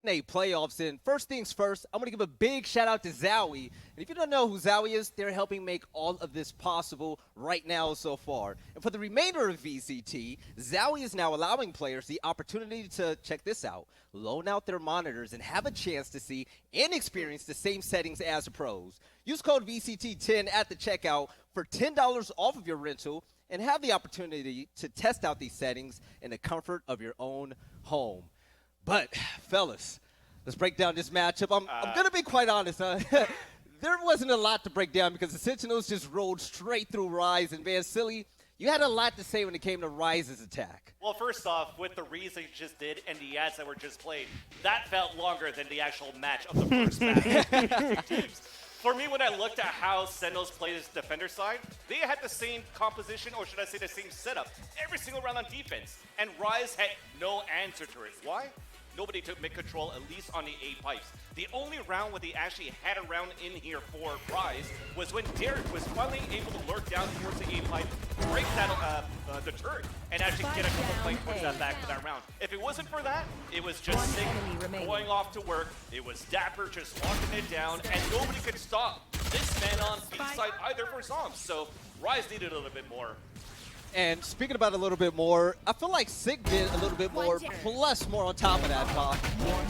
NA playoffs. And first things first, I'm going to give a big shout out to Zowie. And if you don't know who Zowie is, they're helping make all of this possible right now so far. And for the remainder of VCT, Zowie is now allowing players the opportunity to, check this out, loan out their monitors and have a chance to see and experience the same settings as the pros. Use code VCT10 at the checkout for $10 off of your rental and have the opportunity to test out these settings in the comfort of your own home. But, fellas, let's break down this matchup. I'm going to be quite honest. There wasn't a lot to break down because the Sentinels just rolled straight through Rise. And, VanSilly, you had a lot to say when it came to Rise's attack. Well, first off, with the reads they just did and the ads that were just played, that felt longer than the actual match of the first match between the two teams. For me, when I looked at how Sentinels played as defender side, they had the same composition, or should I say the same setup, every single round on defense. And Rise had no answer to it. Why? Nobody took mid-control, at least on the A pipes. The only round where they actually had a round in here for Rise was when Derek was finally able to lurk down towards the A pipe, break that the turret, and actually get a couple plays towards that back for that round. If it wasn't for that, it was just Sick going off to work. It was Dapper just locking it down, and nobody could stop this man on B side either for Zombs. So Rise needed a little bit more. And speaking about a little bit more, I feel like Sick did a little bit more, plus more on top of that, Bach.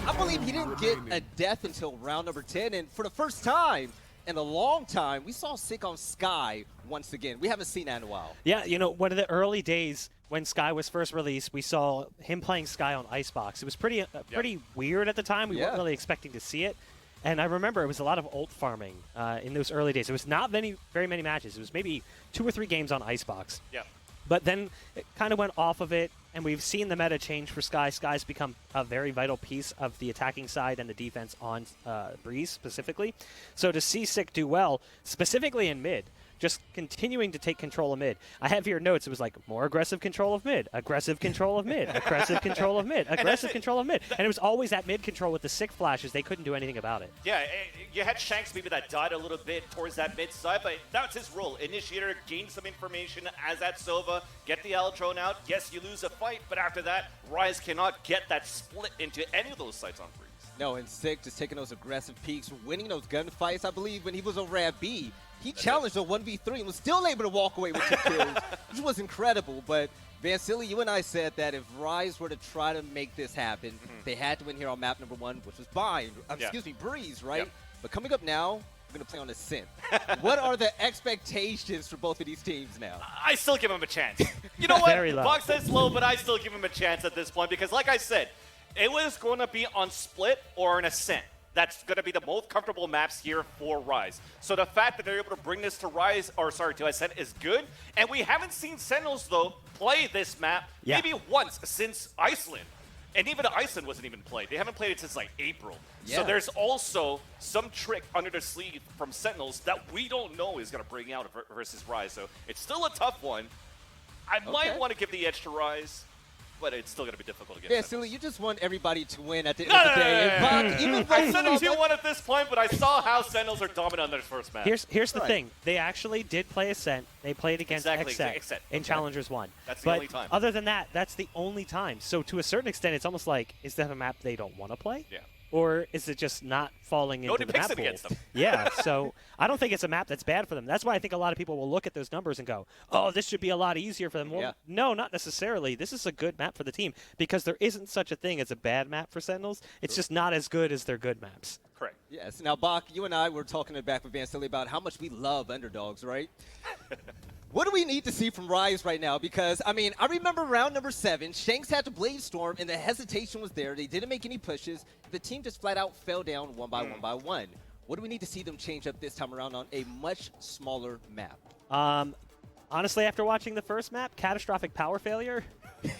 I believe he didn't get a death until round number 10, and for the first time in a long time, we saw Sick on Sky once again. We haven't seen that in a while. Yeah, you know, one of the early days when Sky was first released, we saw him playing Sky on Icebox. It was pretty weird at the time. We weren't really expecting to see it. And I remember it was a lot of ult farming in those early days. It was not very many matches. It was maybe 2 or 3 games on Icebox. Yeah. But then it kind of went off of it, and we've seen the meta change for Sky. Sky's become a very vital piece of the attacking side and the defense on Breeze specifically. So to see Sick do well, specifically in mid, just continuing to take control of mid. I have here notes. It was like more aggressive control of mid, aggressive control of mid, aggressive control of mid, aggressive control of mid. And it was always that mid control with the Sick flashes. They couldn't do anything about it. Yeah, you had Shanks maybe that died a little bit towards that mid side, but that's his role. Initiator, gain some information as that Sova, get the Aldrone out. Yes, you lose a fight, but after that, Rise cannot get that split into any of those sites on Breeze. No, and Sick just taking those aggressive peaks, winning those gunfights. I believe when he was over at B, he challenged a 1v3 and was still able to walk away with 2 kills, which was incredible. But VanSilly, you and I said that if Rise were to try to make this happen, they had to win here on map number 1, which was Breeze, right? Yep. But coming up now, we're going to play on Ascent. What are the expectations for both of these teams now? I still give him a chance. You know what? Very low. Box says low, but I still give him a chance at this point because, like I said, it was going to be on Split or an Ascent. That's going to be the most comfortable maps here for Rise. So the fact that they're able to bring this to to Ascent is good. And we haven't seen Sentinels, though, play this map maybe once since Iceland. And even Iceland wasn't even played. They haven't played it since, like, April. Yeah. So there's also some trick under the sleeve from Sentinels that we don't know is going to bring out versus Rise. So it's still a tough one. I might want to give the edge to Rise, but it's still going to be difficult against Sentinels. You just want everybody to win at the end of the day. I said it 2-1 at this point, but I saw how Sentinels are dominant on their first match. Here's the thing. They actually did play Ascent. They played against Exec in Challengers 1. That's the only time. Other than that, that's the only time. So to a certain extent, it's almost like, is that a map they don't want to play? Yeah. Or is it just not falling into the map pool? Against them. Yeah, so I don't think it's a map that's bad for them. That's why I think a lot of people will look at those numbers and go, oh, this should be a lot easier for them. Well, no, not necessarily. This is a good map for the team because there isn't such a thing as a bad map for Sentinels. It's just not as good as their good maps. Correct. Yes. Now, Bach, you and I were talking back with VanSilly about how much we love underdogs, right? What do we need to see from Rise right now? Because, I mean, I remember round number 7, Shanks had to Blade Storm, and the hesitation was there. They didn't make any pushes. The team just flat out fell down one by one. What do we need to see them change up this time around on a much smaller map? Honestly, after watching the first map, catastrophic power failure,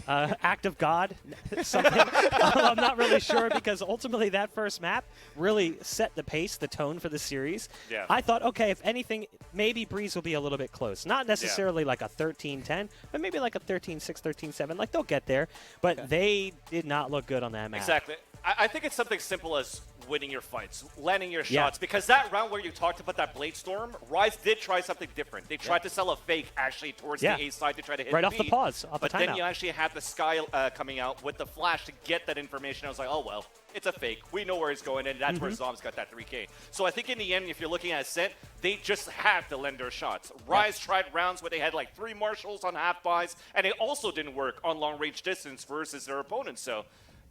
act of God, something. I'm not really sure because ultimately that first map really set the pace, the tone for the series. Yeah. I thought, okay, if anything, maybe Breeze will be a little bit close. Not necessarily like a 13-10, but maybe like a 13-6, 13-7. Like, they'll get there. But they did not look good on that map. Exactly. I think it's something simple as winning your fights, landing your shots. Because that round where you talked about that Blade Storm, Rise did try something different. They tried to sell a fake actually towards the A side to try to hit right B, off the pause, off the but then timeout. you actually had the Sky coming out with the flash to get that information. I was like, oh, well, it's a fake. We know where it's going, and that's where Zom's got that 3K. So I think in the end, if you're looking at Ascent, they just had to lend their shots. Rise tried rounds where they had like 3 marshals on half buys, and it also didn't work on long range distance versus their opponents. So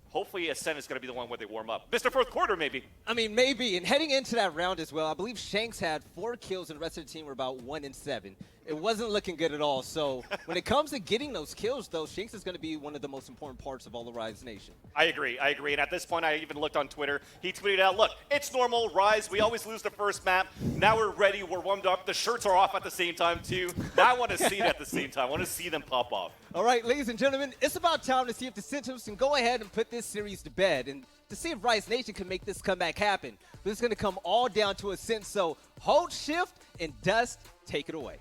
hopefully Ascent is going to be the one where they warm up. Mr. Fourth Quarter, maybe. I mean, maybe. And heading into that round as well, I believe Shanks had 4 kills and the rest of the team were about 1 and 7. It wasn't looking good at all. So when it comes to getting those kills, though, Shanks is going to be one of the most important parts of all the Rise Nation. I agree. And at this point, I even looked on Twitter. He tweeted out, look, it's normal, Rise. We always lose the first map. Now we're ready. We're warmed up. The shirts are off at the same time, too. Now I want to see it at the same time. I want to see them pop off. All right, ladies and gentlemen, it's about time to see if the Sentinels can go ahead and put this series to bed and to see if Rise Nation can make this comeback happen. But it's going to come all down to Ascent. So hold shift and Dust, take it away.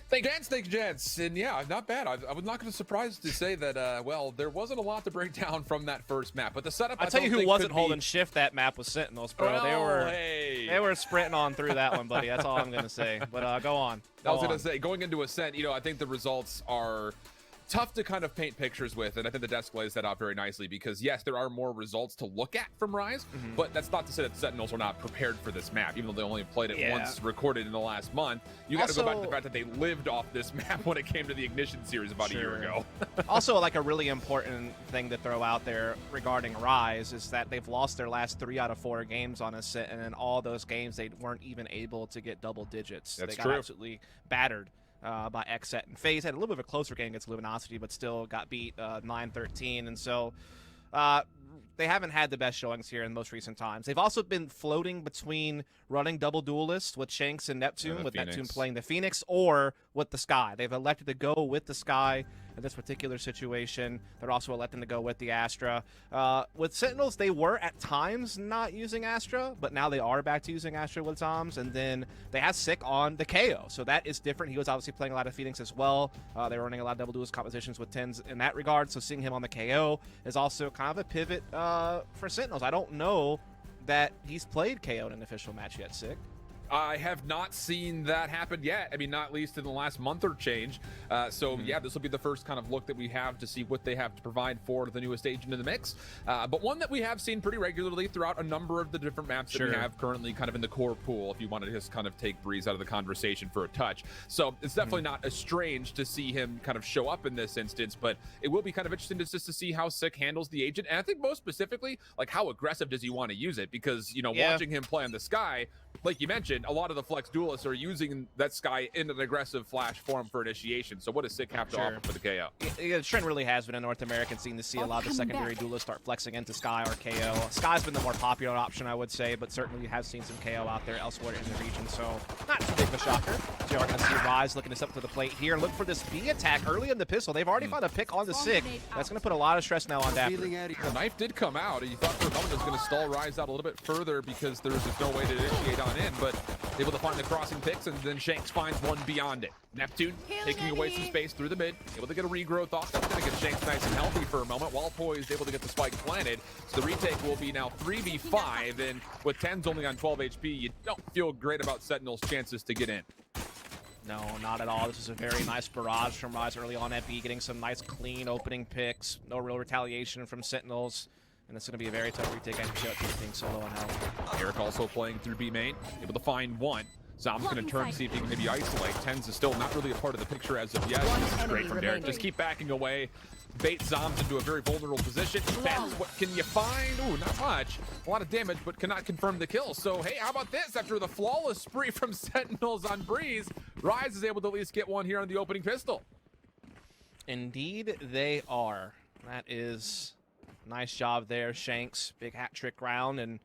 Thanks, gents. And yeah, not bad. I was not going to surprise to say that, well, there wasn't a lot to break down from that first map. But the setup, I'll tell you who wasn't holding shift that map was Sentinels, bro. Well, they were sprinting on through that one, buddy. That's all I'm going to say. But go on. I was going to say, going into Ascent, I think the results are tough to kind of paint pictures with, and I think the desk lays that out very nicely because, yes, there are more results to look at from Rise, but that's not to say that Sentinels are not prepared for this map, even though they only played it once, recorded in the last month. You got to go back to the fact that they lived off this map when it came to the Ignition series about a year ago. Also, like a really important thing to throw out there regarding Rise is that they've lost their last 3 out of 4 games on Ascent, and in all those games, they weren't even able to get double digits. That's they got absolutely battered by Xset and FaZe. Had a little bit of a closer game against Luminosity, but still got beat 9-13. And so they haven't had the best showings here in most recent times. They've also been floating between running double duelists with Shanks and Neptune, with Neptune playing the Phoenix, or with the Sky. They've elected to go with the Sky in this particular situation. They're also electing to go with the Astra. With Sentinels, they were at times not using Astra, but now they are back to using Astra with Zoms, and then they have Sick on the KO, so that is different. He was obviously playing a lot of Phoenix as well. They were running a lot of double duelist compositions with Tens in that regard, so seeing him on the KO is also kind of a pivot for Sentinels. I don't know that he's played KO in an official match yet, Sick. I have not seen that happen yet. I mean, not least in the last month or change. Yeah, this will be the first kind of look that we have to see what they have to provide for the newest agent in the mix. But one that we have seen pretty regularly throughout a number of the different maps that we have currently kind of in the core pool, if you want to just kind of take Breeze out of the conversation for a touch. So it's definitely not as strange to see him kind of show up in this instance, but it will be kind of interesting just to see how Sick handles the agent. And I think most specifically, like how aggressive does he want to use it? Because, watching him play on the Sky, like you mentioned, a lot of the flex duelists are using that Sky in an aggressive flash form for initiation. So what does Sick have to offer for the KO? The trend really has been in North American scene to see a lot of the secondary duelists start flexing into Sky or KO. Sky's been the more popular option, I would say, but certainly we have seen some KO out there elsewhere in the region, so not too big of a shocker. So we're going to see Rise looking to step to the plate here. Look for this B attack early in the pistol. They've already found a pick on the Sick. That's going to put a lot of stress now on Dapper. The knife did come out. You thought for a moment it was going to stall Rise out a little bit further because there was just no way to initiate on in, but able to find the crossing picks, and then Shanks finds one beyond it. Neptune taking away some space through the mid, able to get a regrowth off. That's going to get Shanks nice and healthy for a moment, while Poised able to get the spike planted. So the retake will be now 3v5, and with Tens only on 12 HP, you don't feel great about Sentinel's chances to get in. No, not at all. This is a very nice barrage from Rise early on at B, getting some nice clean opening picks. No real retaliation from Sentinels. And it's going to be a very tough retake. I can see being solo on Hell. Eric also playing through B main, able to find one. Zom's going to turn to see if he can maybe isolate. Tens is still not really a part of the picture as of yet. This is great from Derek. Just keep backing away. Bait Zoms into a very vulnerable position. Depends. What can you find? Ooh, not much. A lot of damage, but cannot confirm the kill. So, hey, how about this? After the flawless spree from Sentinels on Breeze, Rise is able to at least get one here on the opening pistol. Indeed, they are. That is nice job there, Shanks. Big hat trick round, and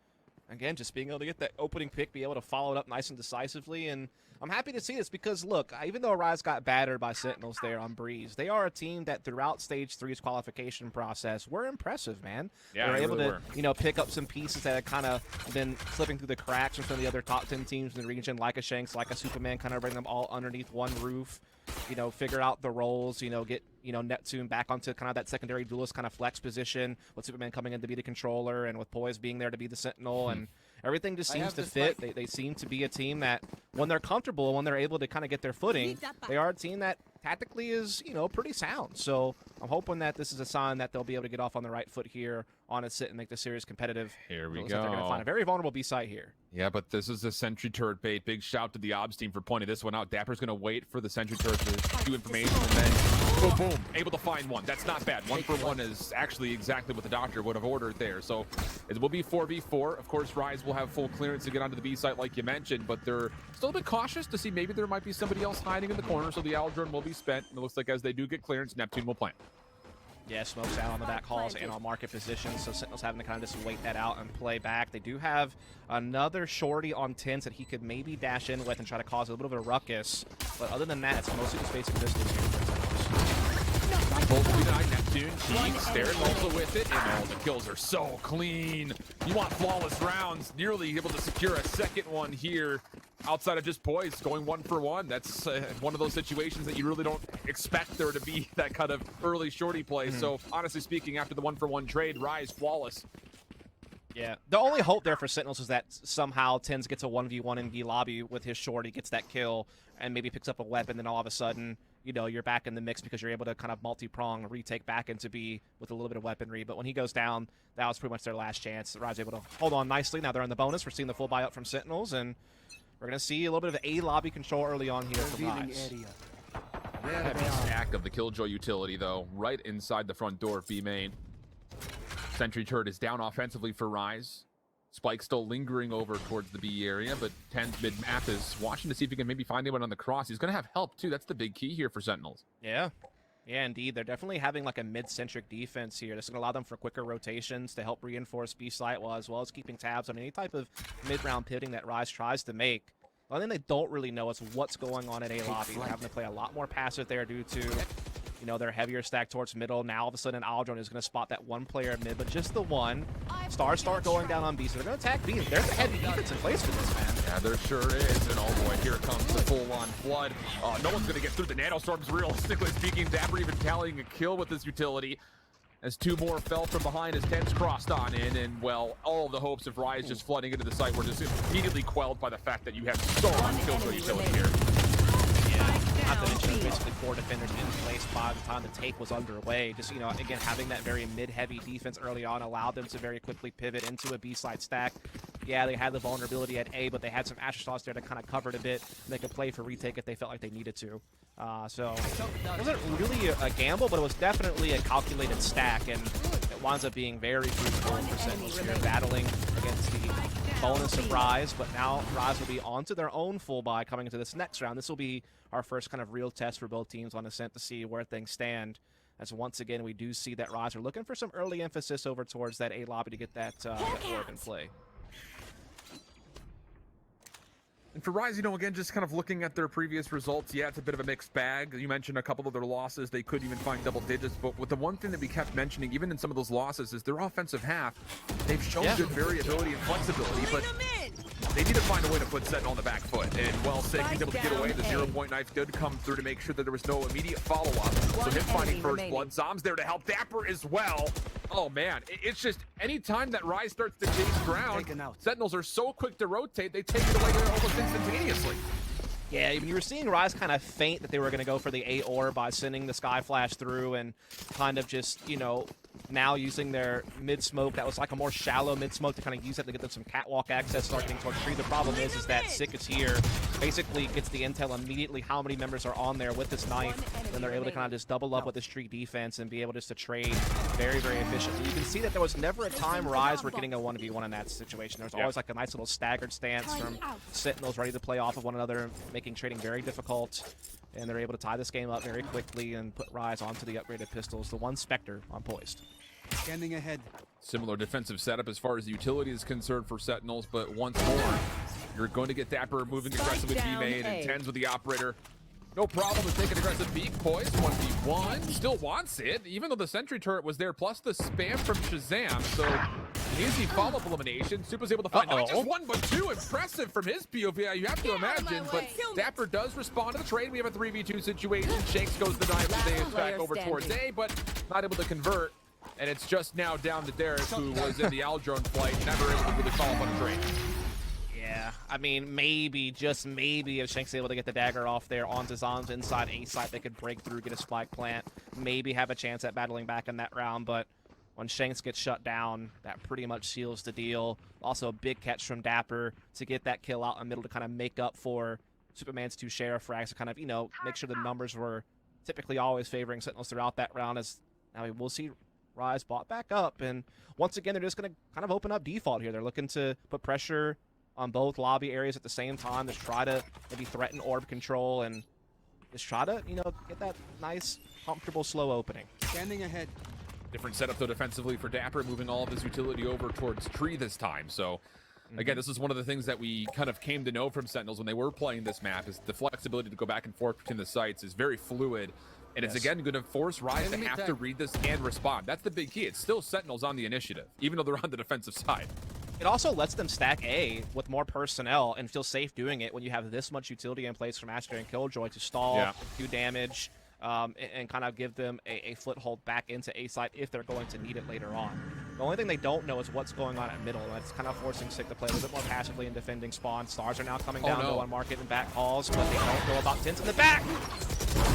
again, just being able to get that opening pick, be able to follow it up nice and decisively. And I'm happy to see this because, look, even though Rise got battered by Sentinels there on Breeze, they are a team that throughout Stage 3's qualification process were impressive, man. Yeah, they were able really to, pick up some pieces that had kind of been slipping through the cracks from some of the other top 10 teams in the region, like a Shanks, like a Superman, kind of bring them all underneath one roof. you know, figure out the roles, you know, get, you know, Neptune back onto kind of that secondary duelist kind of flex position, with Superman coming in to be the controller and with Poise being there to be the Sentinel, and everything just seems to fit. They seem to be a team that, when they're comfortable, when they're able to kind of get their footing, they are a team that tactically is, you know, pretty sound. So I'm hoping that this is a sign that they'll be able to get off on the right foot here on a sit and make the series competitive. Here we Looks go. like they're going to find a very vulnerable B site here. Yeah, but this is a sentry turret bait. Big shout to the Obs team for pointing this one out. Dapper's going to wait for the sentry turret to do information, and then boom, boom, able to find one. That's not bad. 1 for 1 is actually exactly what the doctor would have ordered there. So it will be 4v4. Of course, Rise will have full clearance to get onto the B site like you mentioned, but they're still a bit cautious to see maybe there might be somebody else hiding in the corner, so the Owl drone will be spent. And it looks like as they do get clearance, Neptune will plant. Yeah, smokes out on the back halls and on market position, so Sentinels having to kind of just wait that out and play back. They do have another shorty on 10s that he could maybe dash in with and try to cause a little bit of a ruckus, but other than that, it's mostly just basic pistols here for Sentinels. Both denied Neptune, Cheek, Stared also with it, and all the kills are so clean. You want flawless rounds, nearly able to secure a second one here. Outside of just Poise, going 1 for 1. That's one of those situations that you really don't expect there to be that kind of early shorty play. So honestly speaking, after the 1 for 1 trade, Rise flawless. Yeah, the only hope there for Sentinels is that somehow Tens gets a 1v1 in V lobby with his shorty, gets that kill, and maybe picks up a weapon, then all of a sudden, you know, you're back in the mix because you're able to kind of multi-prong retake back into B with a little bit of weaponry. But when he goes down, that was pretty much their last chance. Rise able to hold on nicely. Now they're in the bonus. We're seeing the full buy up from Sentinels, and we're going to see a little bit of A lobby control early on here from Rise. Heavy stack of the Killjoy utility, though, right inside the front door of B main. Sentry turret is down offensively for Rise. Spike still lingering over towards the B area, but 10's mid-map is watching to see if he can maybe find anyone on the cross. He's going to have help, too. That's the big key here for Sentinels. Yeah. Yeah, indeed. They're definitely having like a mid-centric defense here. This is going to allow them for quicker rotations to help reinforce B site, as well as keeping tabs on any type of mid-round pivoting that Rise tries to make. One thing they don't really know is what's going on at A lobby. They're having to play a lot more passive there due to, you know, their heavier stack towards middle. Now all of a sudden Aldron is going to spot that one player at mid, but just the one. Stars start going down on B, so they're going to attack B. There's a heavy defense in place for this, man. Yeah, there sure is. And oh boy, here comes the full-on flood. No one's going to get through the nanostorms, realistically speaking. Dapper even tallying a kill with this utility, as 2 more fell from behind as 10's crossed on in, and well, all of the hopes of Rise just flooding into the site were just immediately quelled by the fact that you have so much Killjoy utility here. Not to mention basically 4 defenders in place by the time the take was underway. Just, you know, again, having that very mid-heavy defense early on allowed them to very quickly pivot into a B-side stack. Yeah, they had the vulnerability at A, but they had some Asher there to kind of cover it a bit. They could play for retake if they felt like they needed to. So it wasn't really a gamble, but it was definitely a calculated stack, and it winds up being very fruitful for Sentinels here, battling against the bonus of Rise, but now Rise will be onto their own full buy coming into this next round. This will be our first kind of real test for both teams on Ascent to see where things stand. As once again, we do see that Rise are looking for some early emphasis over towards that A lobby to get that orb in play. And for Rise, you know, again, just kind of looking at their previous results, yeah, it's a bit of a mixed bag. You mentioned a couple of their losses. They couldn't even find double digits, but with the one thing that we kept mentioning, even in some of those losses, is their offensive half. They've shown good variability and flexibility, but they need to find a way to put Sentinel on the back foot. And while Sig was able to get away, the 0-point knife did come through to make sure that there was no immediate follow-up. So him finding first blood. Zom's there to help Dapper as well. Oh man, it's just anytime that Rise starts to chase ground, Sentinels are so quick to rotate, they take it away almost instantaneously. Yeah, you were seeing Rise kind of feint that they were going to go for the A orb by sending the Sky Flash through and kind of just, you know, now using their mid-smoke. That was like a more shallow mid-smoke to kind of use that to get them some catwalk access, start getting towards tree. The problem is that Sick is here, basically gets the intel immediately how many members are on there with this knife, and they're able to kind of just double up with this tree defense and be able just to trade very, very efficiently. You can see that there was never a time Rise were getting a 1v1 in that situation. There's always like a nice little staggered stance from Sentinels ready to play off of one another, making trading very difficult. And they're able to tie this game up very quickly and put Rise onto the upgraded pistols. The one Spectre on Poised. Scanning ahead. Similar defensive setup as far as the utility is concerned for Sentinels, but once more, you're going to get Dapper moving aggressive with B-main and 10s with the operator. No problem with taking aggressive peek. Poised 1v1, still wants it, even though the sentry turret was there, plus the spam from Shazam. So Easy follow-up elimination. Super's able to find not just one, but two. Impressive from his POV, you have to imagine. But Dapper does respond to the trade. We have a 3v2 situation. Shanks goes the dive as back over towards A, but not able to convert. And it's just now down to Derek, who was in the Aldrone flight, never able to really follow up on a trade. Yeah, I mean, maybe, just maybe, if Shank's able to get the dagger off there onto Zom's inside A site, they could break through, get a spike plant, maybe have a chance at battling back in that round, but when Shanks gets shut down, that pretty much seals the deal. Also, a big catch from Dapper to get that kill out in the middle to kind of make up for Superman's 2 sheriff frags to kind of, you know, make sure the numbers were typically always favoring Sentinels throughout that round. As now we'll see Rise bought back up, and once again, they're just going to kind of open up default here. They're looking to put pressure on both lobby areas at the same time. Just try to maybe threaten orb control and just try to, you know, get that nice, comfortable, slow opening. Standing ahead. Different setup, though, defensively for Dapper, moving all of his utility over towards Tree this time. So, again, this is one of the things that we kind of came to know from Sentinels when they were playing this map, is the flexibility to go back and forth between the sites is very fluid. And it's, again, going to force Rise to have to read this and respond. That's the big key. It's still Sentinels on the initiative, even though they're on the defensive side. It also lets them stack A with more personnel and feel safe doing it when you have this much utility in place from Aster and Killjoy to stall, do damage, and kind of give them a foothold back into A site if they're going to need it later on. The only thing they don't know is what's going on at middle, and it's kind of forcing Sick to play a little bit more passively in defending spawn. Stars are now coming down low on market and back calls, but they don't know about Tins in the back.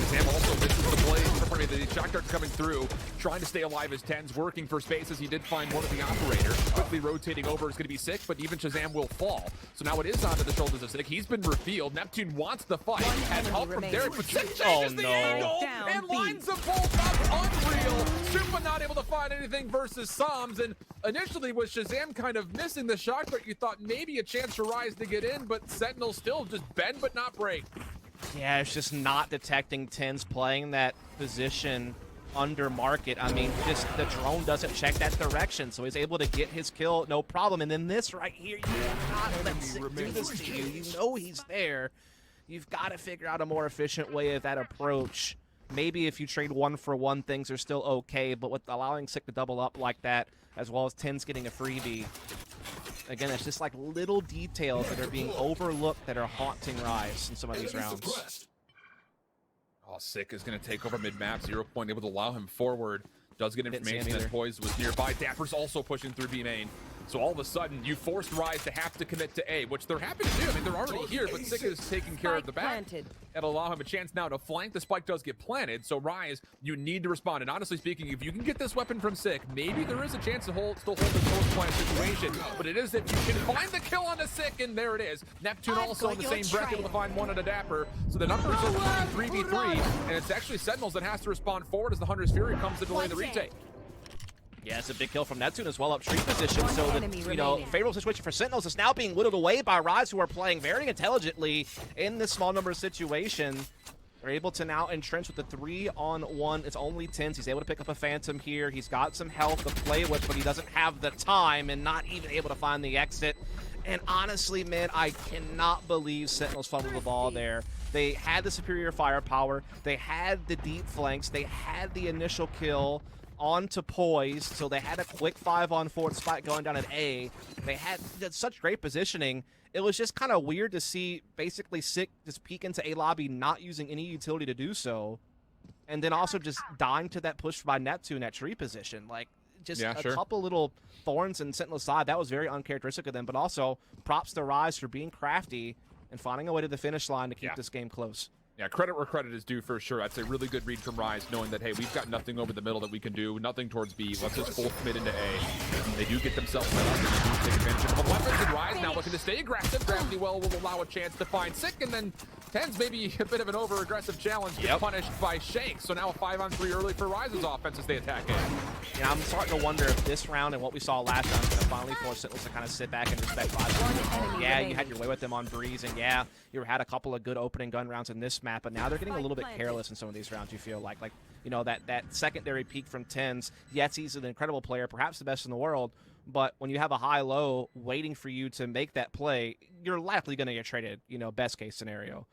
Sam also misses the play. The shot dart's coming through, trying to stay alive as Tens, working for spaces. He did find one of the operators. Quickly rotating over is going to be Sick, but even Shazam will fall. So now it is onto the shoulders of Sick. He's been revealed. Neptune wants the fight. Has help from Derek, but Sick changes the angle and lines them both up. Unreal. Super not able to find anything versus Psalms. And initially with Shazam kind of missing the shot dart, you thought maybe a chance for Rise to get in, but Sentinel still just bend but not break. Yeah, it's just not detecting Tins playing that position under market. I mean, just the drone doesn't check that direction, so he's able to get his kill, no problem. And then this right here, you cannot let Sick do this to you. You know he's there. You've got to figure out a more efficient way of that approach. Maybe if you trade 1-for-1, things are still okay, but with allowing Sick to double up like that, as well as Tins getting a freebie, again, it's just like little details that are being overlooked that are haunting Rise in some of these rounds. Oh, Sick is going to take over mid-map. 0 point, able to allow him forward. Does get information that Poise was nearby. Dapper's also pushing through B main. So all of a sudden, you forced Rise to have to commit to A, which they're happy to do. I mean, they're already here, but Sick is taking care of the back. That'll allow him a chance now to flank. The spike does get planted, so Rise, you need to respond. And honestly speaking, if you can get this weapon from Sick, maybe there is a chance to still hold the close plant situation. But it is if you can find the kill on the Sick, and there it is. Neptune also in the same breath able to find one on a Dapper. So the numbers are 3v3, and it's actually Sentinels that has to respond forward as the Hunter's Fury comes to delay the retake. Yeah, it's a big kill from Neptune as well, up tree position. So the favorable situation for Sentinels is now being whittled away by Rise, who are playing very intelligently in this small number situation. They're able to now entrench with the 3-on-1. It's only Tins. He's able to pick up a Phantom here. He's got some health to play with, but he doesn't have the time and not even able to find the exit. And honestly, man, I cannot believe Sentinels fumbled the ball there. They had the superior firepower. They had the deep flanks. They had the initial kill onto Poise, so they had a quick 5-on-4 spot going down at A. They had such great positioning. It was just kind of weird to see basically Sick just peek into A lobby, not using any utility to do so, and then also just dying to that push by Neptune at tree position. Like, just a couple little thorns in Sentinel's side. That was very uncharacteristic of them, but also props to Rise for being crafty and finding a way to the finish line to keep this game close. Yeah, credit where credit is due for sure. That's a really good read from Rise, knowing that, hey, we've got nothing over the middle that we can do, nothing towards B. Let's just full commit into A. They do get themselves set up, and they do take advantage of the weapons, and Rise now looking to stay aggressive. Gravity Well will allow a chance to find Sick, and then Tens maybe a bit of an over-aggressive challenge gets punished by Shake. So now a 5-on-3 early for Rise's offense as they attack it. Yeah, I'm starting to wonder if this round and what we saw last round is going to finally force Sentinels to kind of sit back and respect Rise. Yeah, you had your way with them on Breeze, and yeah, you had a couple of good opening gun rounds in this map, but now they're getting a little bit careless in some of these rounds, you feel like. Like, you know, that secondary peak from Tens, yes, he's an incredible player, perhaps the best in the world, but when you have a high-low waiting for you to make that play, you're likely going to get traded, you know, best case scenario.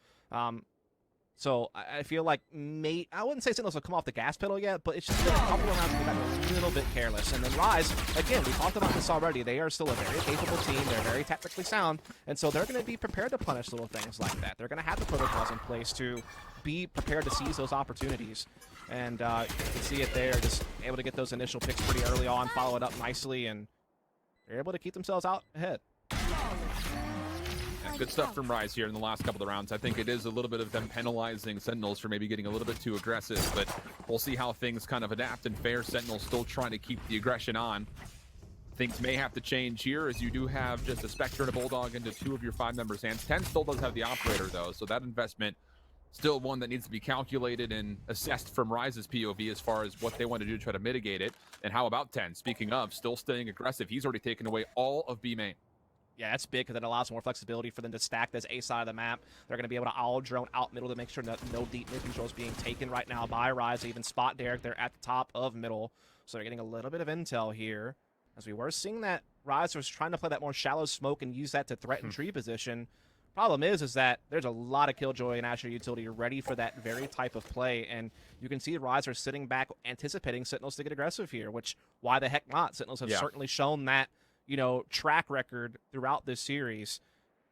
So I feel like I wouldn't say Sentinels will come off the gas pedal yet, but it's just been a couple of rounds where they've gotten a little bit careless. And then Rise, again, we talked about this already. They are still a very capable team. They're very tactically sound, and so they're going to be prepared to punish little things like that. They're going to have the protocols in place to be prepared to seize those opportunities. And you can see it there, just able to get those initial picks pretty early on, follow it up nicely, and they're able to keep themselves out ahead. Good stuff from Rise here in the last couple of rounds. I think it is a little bit of them penalizing Sentinels for maybe getting a little bit too aggressive, but we'll see how things kind of adapt and fare. Sentinels still trying to keep the aggression on. Things may have to change here as you do have just a Spectre and a Bulldog into 2 of your 5 members' hands. 10 still does have the Operator, though, so that investment still one that needs to be calculated and assessed from Rise's POV as far as what they want to do to try to mitigate it. And how about 10? Speaking of, still staying aggressive. He's already taken away all of B main. Yeah, that's big because it allows more flexibility for them to stack this A side of the map. They're going to be able to owl drone out middle to make sure that no deep mid control is being taken right now by Rise. They even spot Derek. They're at the top of middle. So they're getting a little bit of intel here. As we were seeing that Rise was trying to play that more shallow smoke and use that to threaten tree position. Problem is that there's a lot of Killjoy and Asher utility ready for that very type of play. And you can see Rise are sitting back anticipating Sentinels to get aggressive here, which why the heck not? Sentinels have certainly shown that, you know, track record throughout this series.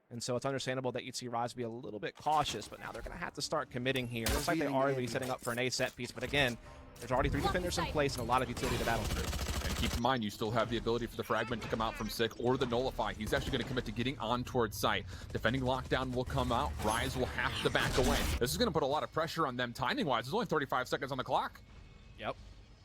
And so it's understandable that you'd see Rise be a little bit cautious, but now they're going to have to start committing here. Looks like they are already setting up for an A set piece, but again, there's already 3 defenders in place and a lot of utility to battle through. And keep in mind, you still have the ability for the Fragment to come out from Sick or the Nullify. He's actually going to commit to getting on towards site. Defending Lockdown will come out. Rise will have to back away. This is going to put a lot of pressure on them timing-wise. There's only 35 seconds on the clock. Yep.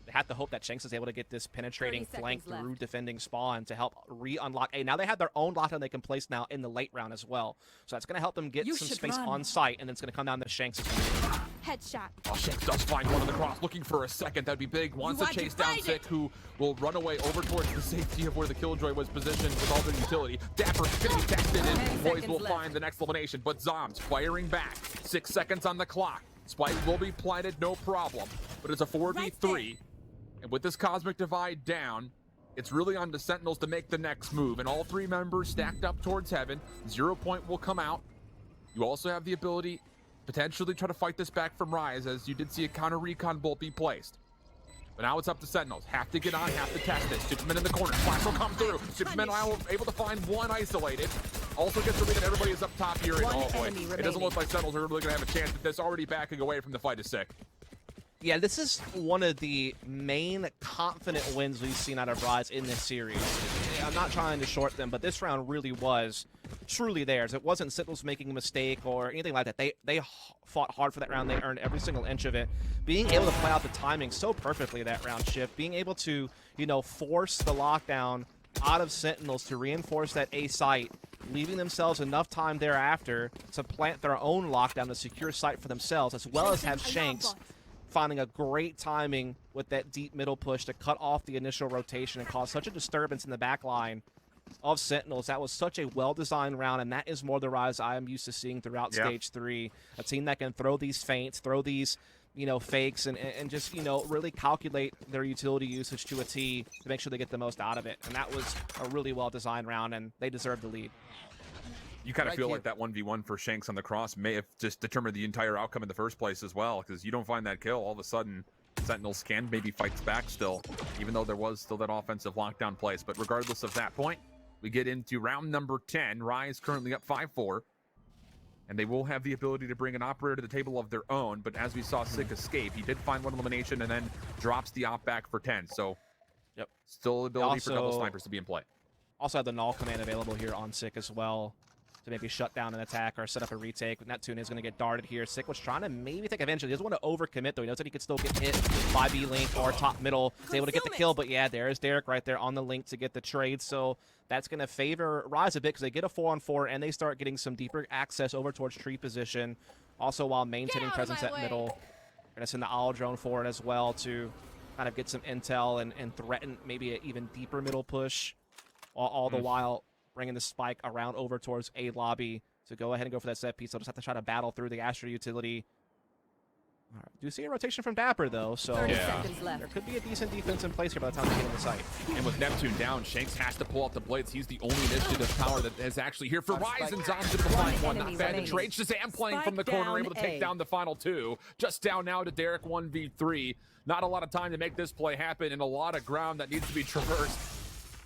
They have to hope that Shanks is able to get this penetrating flank through defending spawn to help re-unlock A. Now they have their own lockdown they can place now in the late round as well. So that's going to help them get some space on site, and then it's going to come down to Shanks. Headshot. Oh, Shanks does find one on the cross, looking for a second. That'd be big. Wants to chase down Sick, who will run away over towards the safety of where the Killjoy was positioned with all their utility. Dapper going to be tested, and Boys will find the next elimination. But Zombs firing back. 6 seconds on the clock. Spike will be planted, no problem. But it's a 4v3. And with this Cosmic Divide down, it's really on the Sentinels to make the next move. And all 3 members stacked up towards heaven. 0 point will come out. You also have the ability potentially try to fight this back from Rise, as you did see a counter recon bolt be placed. But now it's up to Sentinels. Have to get on, have to test it. Superman in the corner. Flash will come through. Superman able to find one isolated. Also gets the read that everybody is up top here. And oh boy, it doesn't look like Sentinels are really going to have a chance at this. Already backing away from the fight is Sick. Yeah, this is one of the main confident wins we've seen out of Rise in this series. I'm not trying to short them, but this round really was truly theirs. It wasn't Sentinels making a mistake or anything like that. They fought hard for that round. They earned every single inch of it. Being able to play out the timing so perfectly that round shift, being able to, you know, force the lockdown out of Sentinels to reinforce that A site, leaving themselves enough time thereafter to plant their own lockdown to secure site for themselves, as well as have Shanks finding a great timing with that deep middle push to cut off the initial rotation and cause such a disturbance in the back line of Sentinels. That was such a well-designed round, and that is more the Rise I am used to seeing throughout Stage 3. A team that can throw these feints, throw these, you know, fakes, and just, you know, really calculate their utility usage to a T to make sure they get the most out of it. And that was a really well-designed round, and they deserve the lead. You kind of feel like that 1v1 for Shanks on the cross may have just determined the entire outcome in the first place as well, because you don't find that kill, all of a sudden Sentinels can maybe fight back still, even though there was still that offensive lockdown place. But regardless of that point, we get into round number 10. Rise currently up 5-4, and they will have the ability to bring an operator to the table of their own. But as we saw Sick escape, he did find one elimination and then drops the op back for 10. So still ability for double snipers to be in play. Also have the null command available here on Sick as well, to maybe shut down an attack or set up a retake. Neptune is going to get darted here. Sick was trying to maybe take advantage. He doesn't want to overcommit, though. He knows that he could still get hit by B-Link or top middle. He's able to get the kill, but yeah, there's Derek right there on the link to get the trade. So that's going to favor Rise a bit because they get a 4-on-4 and they start getting some deeper access over towards tree position. Also, while maintaining presence at middle, they're going to send the owl drone forward as well to kind of get some intel and threaten maybe an even deeper middle push, all the while bringing the spike around over towards A lobby to go ahead and go for that set piece. They'll just have to try to battle through the Astra utility. All right. Do see a rotation from Dapper, though, so 30 Yeah. seconds left. there could be a decent defense in place here by the time they get in the site. And with Neptune down, Shanks has to pull out the blades. He's the only initiative power that is actually here for Rise, and Zom's able to find one. Not enemy bad to remaining. trade. Shazam playing from the Spike corner, down able to take A. down the final two. Just down now to Derek 1v3. Not a lot of time to make this play happen, and a lot of ground that needs to be traversed.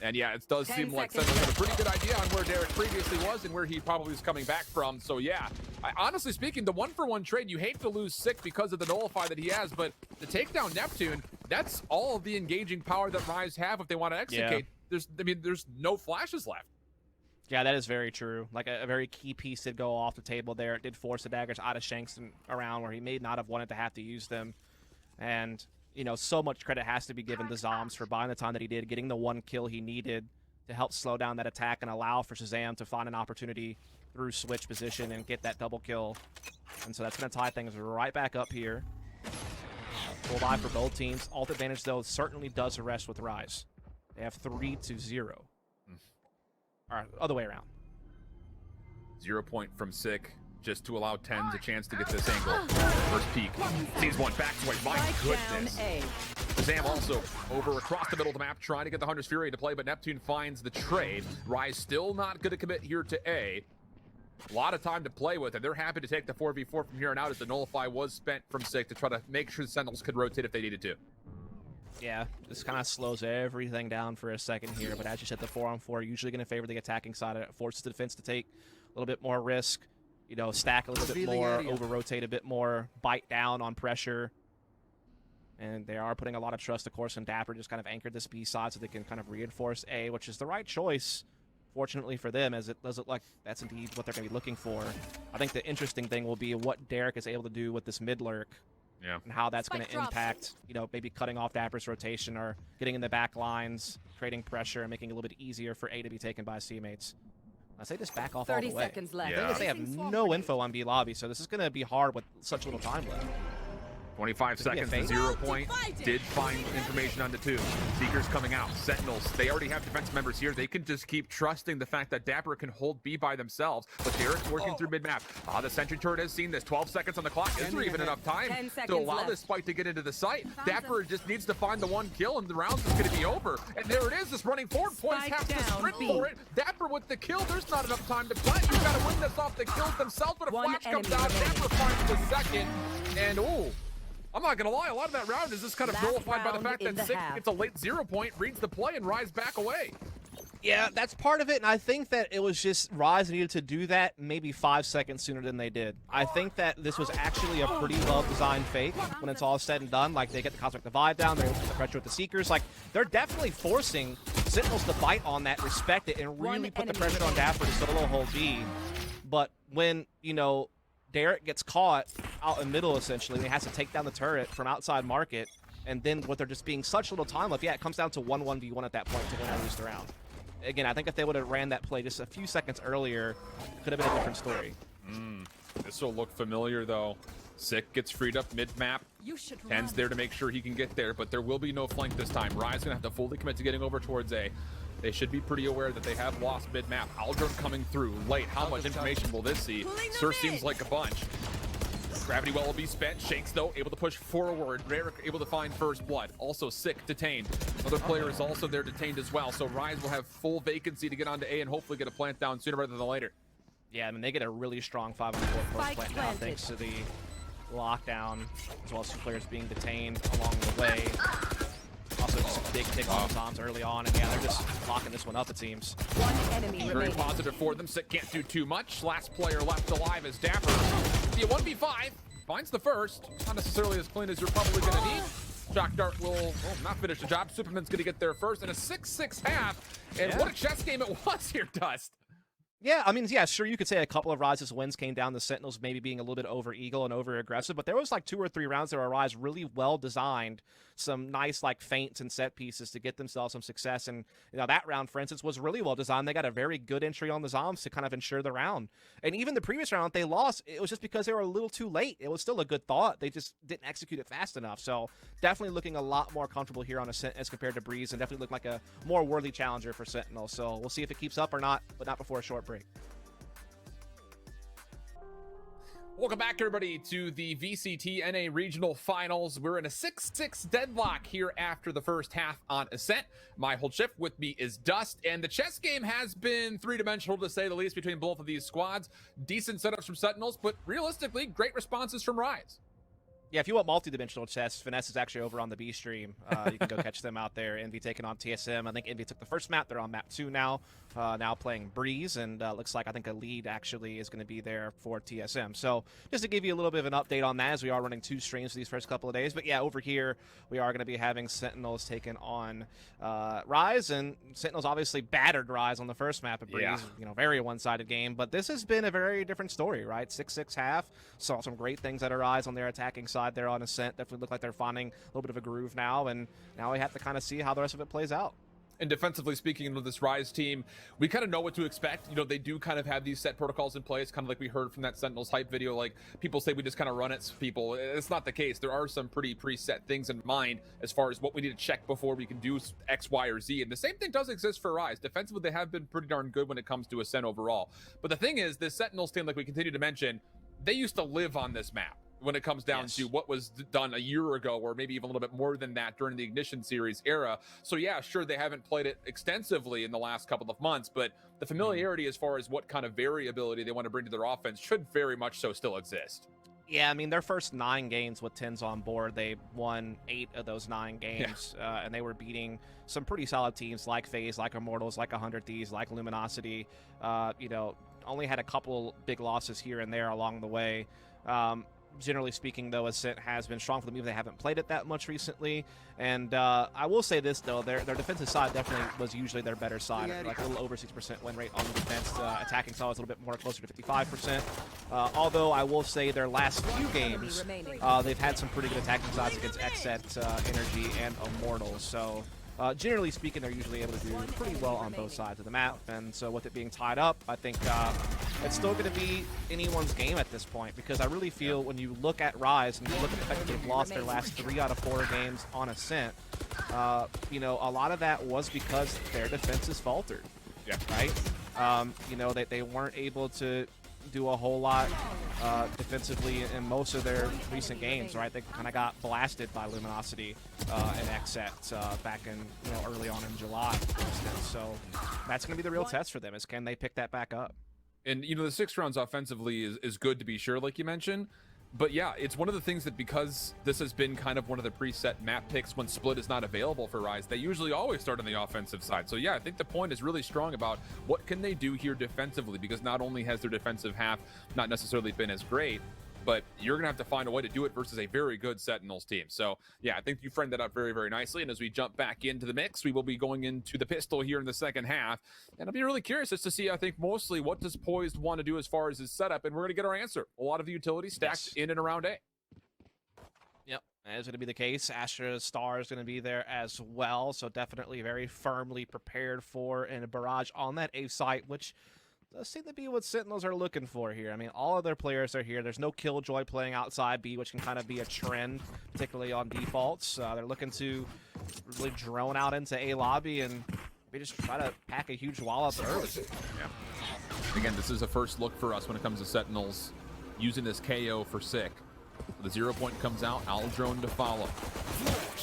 And yeah, it does 10 seem like seconds Sentinels had a pretty good idea on where Derek previously was and where he probably was coming back from. So yeah, honestly speaking, the 1-for-1 trade, you hate to lose Sick because of the nullify that he has, but to take down Neptune, that's all of the engaging power that Rise have if they want to execute. There's no flashes left. Yeah, that is very true. Like a very key piece did go off the table there. It did force the daggers out of Shanks and around where he may not have wanted to have to use them. And, you know, so much credit has to be given to Zoms for buying the time that he did, getting the one kill he needed to help slow down that attack and allow for Shazam to find an opportunity through switch position and get that double kill. And so that's going to tie things right back up here. Full buy for both teams. Ult advantage, though, certainly does rest with Rise. They have 3-0. Or other way around. 0 point from Sick, just to allow Tens a chance to get this angle. First peek, sees one back to my Spike down goodness. A. Zam also over across the middle of the map, trying to get the Hunter's Fury to play, but Neptune finds the trade. Rise still not going to commit here to A. A lot of time to play with, and they're happy to take the 4v4 from here on out as the nullify was spent from Sick to try to make sure the Sentinels could rotate if they needed to. Yeah, this kind of slows everything down for a second here, but as you said, the 4-on-4 usually going to favor the attacking side. It forces the defense to take a little bit more risk, you know, stack a little bit more, over-rotate a bit more, bite down on pressure. And they are putting a lot of trust, of course, in Dapper just kind of anchored this B side so they can kind of reinforce A, which is the right choice, fortunately for them, as it does look like that's indeed what they're going to be looking for. I think the interesting thing will be what Derek is able to do with this mid lurk. Yeah. And how that's going Spike to drops. impact, you know, maybe cutting off Dapper's rotation or getting in the back lines, creating pressure, and making it a little bit easier for A to be taken by his teammates. I say just back off all 30 the way. seconds left. Yeah. They have no info on B lobby, so this is going to be hard with such little time left. 25 Could be a seconds to fake. 0 point. Did find information on the 2. Seekers coming out. Sentinels, they already have defense members here. They can just keep trusting the fact that Dapper can hold B by themselves. But Derek's working through mid-map. The sentry turret has seen this. 12 seconds on the clock. Is there even enough time 10 to seconds allow left. this fight to get into the site? Dapper just needs to find the one kill, and the round is going to be over. And there it is, just running forward. Points Spike have to down sprint B. for it. Dapper with the kill. There's not enough time to plant. You've got to win this off the kills themselves, but a One flash comes enemy out. remaining. Dapper finds the second. And, ooh. I'm not going to lie, a lot of that round is just kind of Last nullified by the round fact in that the Sick half. gets a late 0 point, reads the play, and Rise back away. Yeah, that's part of it, and I think that it was just Rise needed to do that maybe 5 seconds sooner than they did. I think that this was actually a pretty well-designed fake when it's all said and done. Like, they get the Cosmic Divide down, they're able to put the pressure with the Seekers. Like, they're definitely forcing Sentinels to bite on that, respect it, and really One put the enemy pressure on remaining. Dapper to solo hold B. But when, you know, Derek gets caught out in middle, essentially, and he has to take down the turret from outside market, and then with there just being such little time left, yeah, it comes down to 1-1v1 at that point to win or lose the round. Again, I think if they would have ran that play just a few seconds earlier, it could have been a different story. This will look familiar, though. Sick gets freed up mid-map. You should Ten's there to make sure he can get there, but there will be no flank this time. Rise going to have to fully commit to getting over towards A. They should be pretty aware that they have lost mid-map. Aldrin coming through late. How much information will this see? Sir seems like a bunch. Gravity well will be spent. Shakes, though, able to push forward. Rarick able to find first blood. Also Sick detained. Another player is also there detained as well. So Rise will have full vacancy to get onto A and hopefully get a plant down sooner rather than later. Yeah, I mean, they get a really strong 5-on-4 first Spike plant now planted. thanks to the lockdown, as well as 2 players being detained along the way. Also, just a big tick on Zoms early on, and yeah, they're just locking this one up, it seems. One enemy Very remaining. positive for them. Sick can't do too much. Last player left alive is Dapper. Be a 1v5. Finds the first. Not necessarily as clean as you're probably going to need. Shock Dart will not finish the job. Superman's going to get there first. And a 6-6 half. And Yeah. what a chess game it was here, Dust. Yeah, I mean, yeah, sure, you could say a couple of Rise's wins came down to Sentinels maybe being a little bit over-eagle and over-aggressive, but there was like 2 or 3 rounds that were Rise really well-designed, some nice like feints and set pieces to get themselves some success, and you know that round, for instance, was really well-designed. They got a very good entry on the Zoms to kind of ensure the round, and even the previous round they lost, it was just because they were a little too late. It was still a good thought, they just didn't execute it fast enough, so definitely looking a lot more comfortable here on Ascent as compared to Breeze, and definitely look like a more worthy challenger for Sentinel, so we'll see if it keeps up or not, but not before a short break. Welcome back, everybody, to the VCT NA Regional Finals. We're in a 6-6 deadlock here after the first half on Ascent. My whole shift with me is Dust, and the chess game has been three-dimensional, to say the least, between both of these squads. Decent setups from Sentinels, but realistically, great responses from Rise. Yeah, if you want multi-dimensional chess, Finesse is actually over on the B stream. You can go catch them out there. Envy taking on TSM. I think Envy took the first map. They're on map 2 now. Now playing Breeze, and looks like I think a lead actually is going to be there for TSM. So just to give you a little bit of an update on that, as we are running 2 streams for these first couple of days. But yeah, over here we are going to be having Sentinels taking on Rise, and Sentinels obviously battered Rise on the first map of Breeze. Yeah. You know, very one-sided game. But this has been a very different story, right? 6-6 half. Saw some great things at Rise on their attacking side there on Ascent. Definitely look like they're finding a little bit of a groove now, and now we have to kind of see how the rest of it plays out. And defensively speaking, with this Rise team, we kind of know what to expect. You know, they do kind of have these set protocols in place, kind of like we heard from that Sentinels hype video. Like, people say we just kind of run at people. It's not the case. There are some pretty preset things in mind as far as what we need to check before we can do X, Y, or Z. And the same thing does exist for Rise. Defensively, they have been pretty darn good when it comes to Ascent overall. But the thing is, this Sentinels team, like we continue to mention, they used to live on this map when it comes down to what was done a year ago, or maybe even a little bit more than that during the Ignition Series era. So yeah, sure, they haven't played it extensively in the last couple of months, but the familiarity as far as what kind of variability they want to bring to their offense should very much so still exist. Yeah, I mean, their first 9 games with 10s on board, they won 8 of those 9 games, and they were beating some pretty solid teams like FaZe, like Immortals, like 100 Thieves, like Luminosity. You know, only had a couple big losses here and there along the way. Generally speaking, though, Ascent has been strong for them, even if they haven't played it that much recently. And I will say this, though, their defensive side definitely was usually their better side, like a little over 60% win rate on the defense. Attacking side was a little bit more closer to 55%. Although I will say their last few games, they've had some pretty good attacking sides against Xset, Energy, and Immortals. So generally speaking, they're usually able to do pretty well on both sides of the map. And so with it being tied up, I think it's still going to be anyone's game at this point, because I really feel when you look at Rise and you look at the fact that they've lost their last 3 out of 4 games on Ascent, you know, a lot of that was because their defenses faltered. Yeah. Right? You know, they weren't able to do a whole lot defensively in most of their recent games, right? They kind of got blasted by Luminosity and Xset back in, you know, early on in July, for instance. So that's going to be the real test for them, is can they pick that back up? And, you know, the 6 rounds offensively is good, to be sure, like you mentioned. But yeah, it's one of the things that, because this has been kind of one of the preset map picks when Split is not available for Rise, they usually always start on the offensive side. So yeah, I think the point is really strong about what can they do here defensively, because not only has their defensive half not necessarily been as great, but you're going to have to find a way to do it versus a very good Sentinels team. So yeah, I think you framed that up very, very nicely. And as we jump back into the mix, we will be going into the pistol here in the second half. And I'll be really curious just to see, I think, mostly what does Poised want to do as far as his setup. And we're going to get our answer. A lot of the utilities stacked in and around A. Yep, that is going to be the case. Astra Star is going to be there as well. So definitely very firmly prepared for a barrage on that A site, which does seem to be what Sentinels are looking for here. I mean, all of their players are here. There's no Killjoy playing outside B, which can kind of be a trend, particularly on defaults. They're looking to really drone out into A lobby and maybe just try to pack a huge wall up early. Yeah. Again, this is a first look for us when it comes to Sentinels using this KO for Sick. The 0 point comes out, Owl Drone to follow.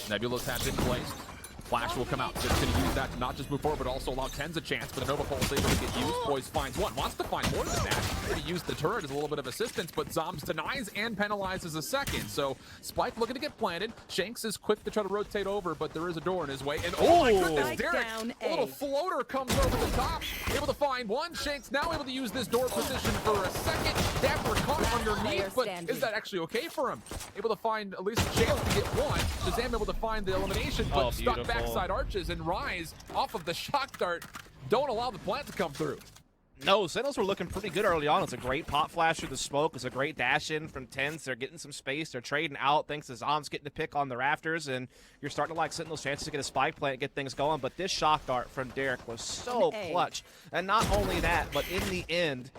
Nebula's has been placed. Flash will come out. Just going to use that to not just move forward, but also allow Tens a chance. But the Nova Pulse able to get used. Poise finds one. Wants to find more than that. Going to use the turret as a little bit of assistance, but Zombs denies and penalizes a second. So Spike looking to get planted. Shanks is quick to try to rotate over, but there is a door in his way. And oh my goodness, Derek, a little floater comes over the top. Able to find one. Shanks now able to use this door position for a second. Dapper caught underneath, but is that actually okay for him? Able to find at least a chance to get one. Shazam able to find the elimination, but stuck backside arches, and Rise off of the shock dart don't allow the plant to come through. No, Sentinels were looking pretty good early on. It's a great pop flash through the smoke. It's a great dash in from Tens. They're getting some space. They're trading out thanks to Zombs getting to pick on the rafters, and you're starting to like Sentinels' chances to get a spike plant, get things going. But this shock dart from Derek was so clutch. And not only that, but in the end,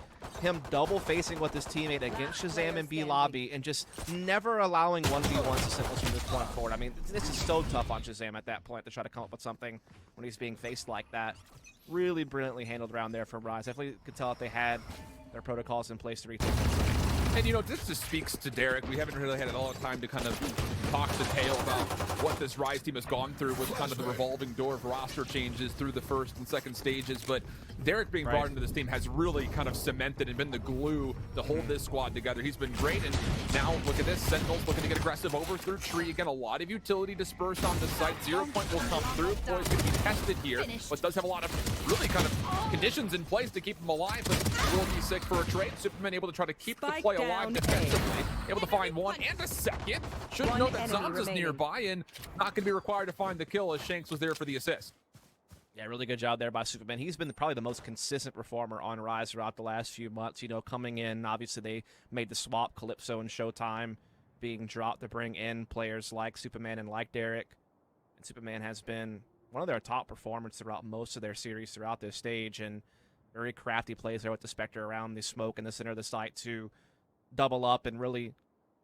him double facing with his teammate against Shazam and B lobby and just never allowing 1v1s to Sentinels from this point forward. I mean, this is so tough on Shazam at that point to try to come up with something when he's being faced like that. Really brilliantly handled around there from Rise. Definitely could tell that they had their protocols in place to retake this. And, you know, this just speaks to Derek. We haven't really had a lot of time to kind of talk to Tail about what this Rise team has gone through with kind of the revolving door of roster changes through the first and second stages. But Derek being brought into this team has really kind of cemented and been the glue to hold this squad together. He's been great. And now look at this. Sentinels looking to get aggressive over through tree. Again, a lot of utility dispersed on the site. 0 point will come through. Boy's going to be tested here, but does have a lot of really kind of conditions in place to keep him alive. But will be sick for a trade. Superman able to try to keep the play alive defensively. Able to find one and a second. Should know that Zomz is nearby and not going to be required to find the kill as Shanks was there for the assist. Yeah, really good job there by Superman. He's been probably the most consistent performer on Rise throughout the last few months. You know, coming in, obviously they made the swap, Calypso and Showtime being dropped to bring in players like Superman and like Derek. And Superman has been one of their top performers throughout most of their series throughout this stage, and very crafty plays there with the Spectre around the smoke in the center of the site to double up and really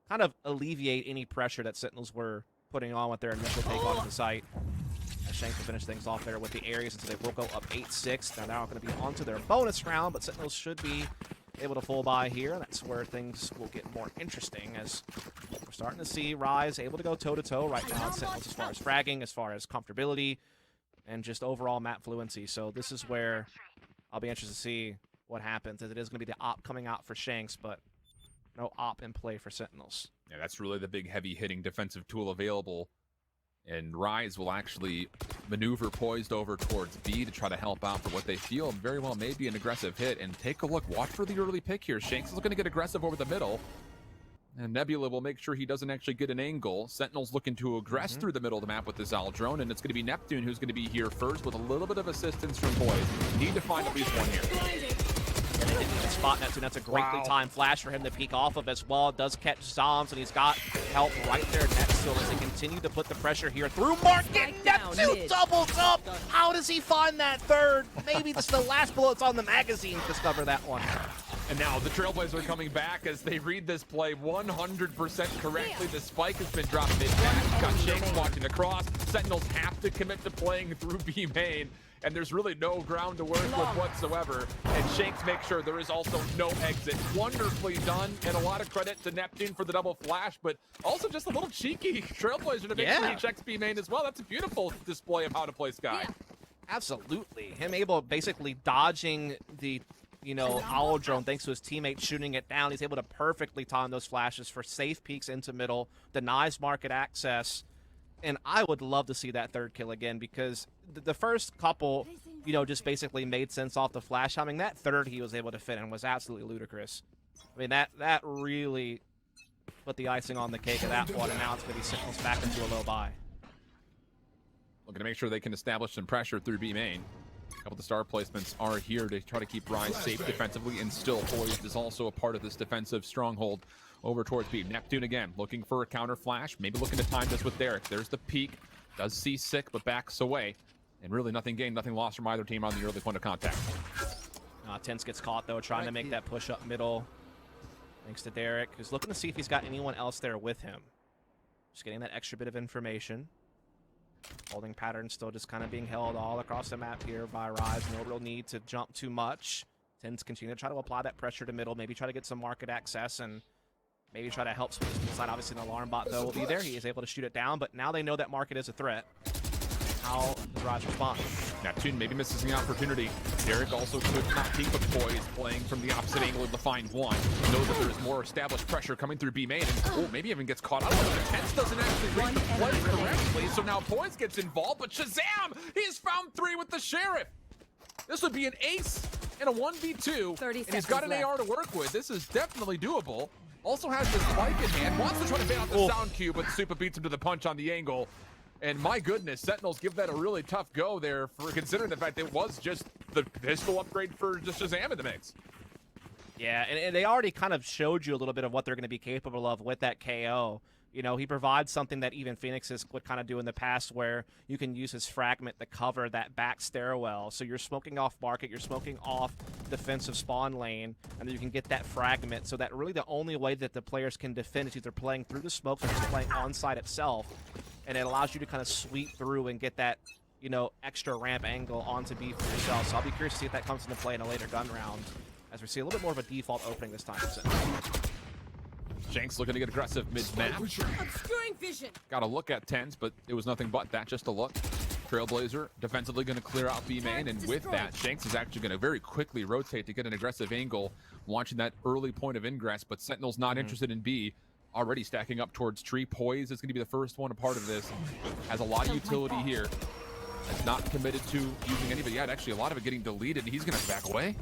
kind of alleviate any pressure that Sentinels were putting on with their initial take on the site. Shanks will finish things off there with the Ares until they will go up 8-6. Now they're going to be onto their bonus round, but Sentinels should be able to full buy here. That's where things will get more interesting, as we're starting to see Rise able to go toe-to-toe right now. Sentinels as far as fragging, as far as comfortability, and just overall map fluency. So this is where I'll be interested to see what happens, as it is going to be the op coming out for Shanks, but no op in play for Sentinels. Yeah, that's really the big heavy-hitting defensive tool available. And Rise will actually maneuver poised over towards B to try to help out for what they feel very well may be an aggressive hit. And take a look, watch for the early pick here. Shanks is looking to get aggressive over the middle. And Nebula will make sure he doesn't actually get an angle. Sentinel's looking to aggress through the middle of the map with this Zal drone, and it's going to be Neptune who's going to be here first with a little bit of assistance from Boys. Need to find at least one here. And they didn't even spot Neptune. That's a greatly timed flash for him to peek off of as well. Does catch Zomz, and he's got help right there next to him as they continue to put the pressure here through Market. Neptune doubles up! How does he find that third? Maybe this is the last bullets on the magazine to discover that one. And now the Trailblazers are coming back as they read this play 100% correctly. The spike has been dropped mid-dash. Got Shanks walking across. Sentinels have to commit to playing through B main, and there's really no ground to work with whatsoever. And Shanks makes sure there is also no exit. Wonderfully done, and a lot of credit to Neptune for the double flash, but also just a little cheeky Trailblazer to make sure he checks B main as well. That's a beautiful display of how to play Sky. Yeah. Absolutely. Him able basically dodging the owl drone thanks to his teammate shooting it down. He's able to perfectly time those flashes for safe peeks into middle, denies market access, and I would love to see that third kill again, because the first couple, just basically made sense off the flash timing. That third he was able to fit in was absolutely ludicrous. I mean, that really put the icing on the cake of that one, and now it's going to be Sentinels back into a low buy. Looking to make sure they can establish some pressure through B main. A couple of the star placements are here to try to keep Rise safe defensively, and still Poised is also a part of this defensive stronghold over towards B. Neptune again, looking for a counter flash, maybe looking to time this with Derek. There's the peek, does see Sick, but backs away. And really nothing gained, nothing lost from either team on the early point of contact. Tense gets caught though, trying to make that push up middle. Thanks to Derek, who's looking to see if he's got anyone else there with him. Just getting that extra bit of information. Holding pattern still just kind of being held all across the map here by Rise. No real need to jump too much. Tends to continue to try to apply that pressure to middle, maybe try to get some market access, and maybe try to help switch inside. Obviously, an alarm bot, though, will be there. He is able to shoot it down, but now they know that market is a threat. How does Rise respond? Neptune maybe misses the opportunity. Derek also could not keep a Poise, playing from the opposite angle to find one. Knows that there is more established pressure coming through B main, and maybe even gets caught up. The Tense doesn't actually read the play correctly, so now Poise gets involved, but Shazam! He's found 3 with the Sheriff! This would be an ace in a 1v2, and he's got an AR to work with. This is definitely doable. Also has the spike in hand, wants to try to bail out the sound cue, but Supa beats him to the punch on the angle. And my goodness, Sentinels give that a really tough go there, for considering the fact that it was just the pistol upgrade for just Shazam in the mix. Yeah, and they already kind of showed you a little bit of what they're going to be capable of with that KO. He provides something that even Phoenix would kind of do in the past, where you can use his fragment to cover that back stairwell. So you're smoking off market, you're smoking off defensive spawn lane, and then you can get that fragment. So that really the only way that the players can defend is either playing through the smokes or just playing on site itself. And it allows you to kind of sweep through and get that, extra ramp angle onto B for yourself. So I'll be curious to see if that comes into play in a later gun round, as we see a little bit more of a default opening this time. Shanks looking to get aggressive mid-map. Obscuring vision. Got a look at Tens, but it was nothing but that, just a look. Trailblazer defensively going to clear out B main, and with that, Shanks is actually going to very quickly rotate to get an aggressive angle, launching that early point of ingress, but Sentinel's not interested in B. Already stacking up towards tree. Poise is going to be the first one a part of this. Has a lot of utility here. Has not committed to using any, but yeah, actually a lot of it getting deleted. He's going to back away.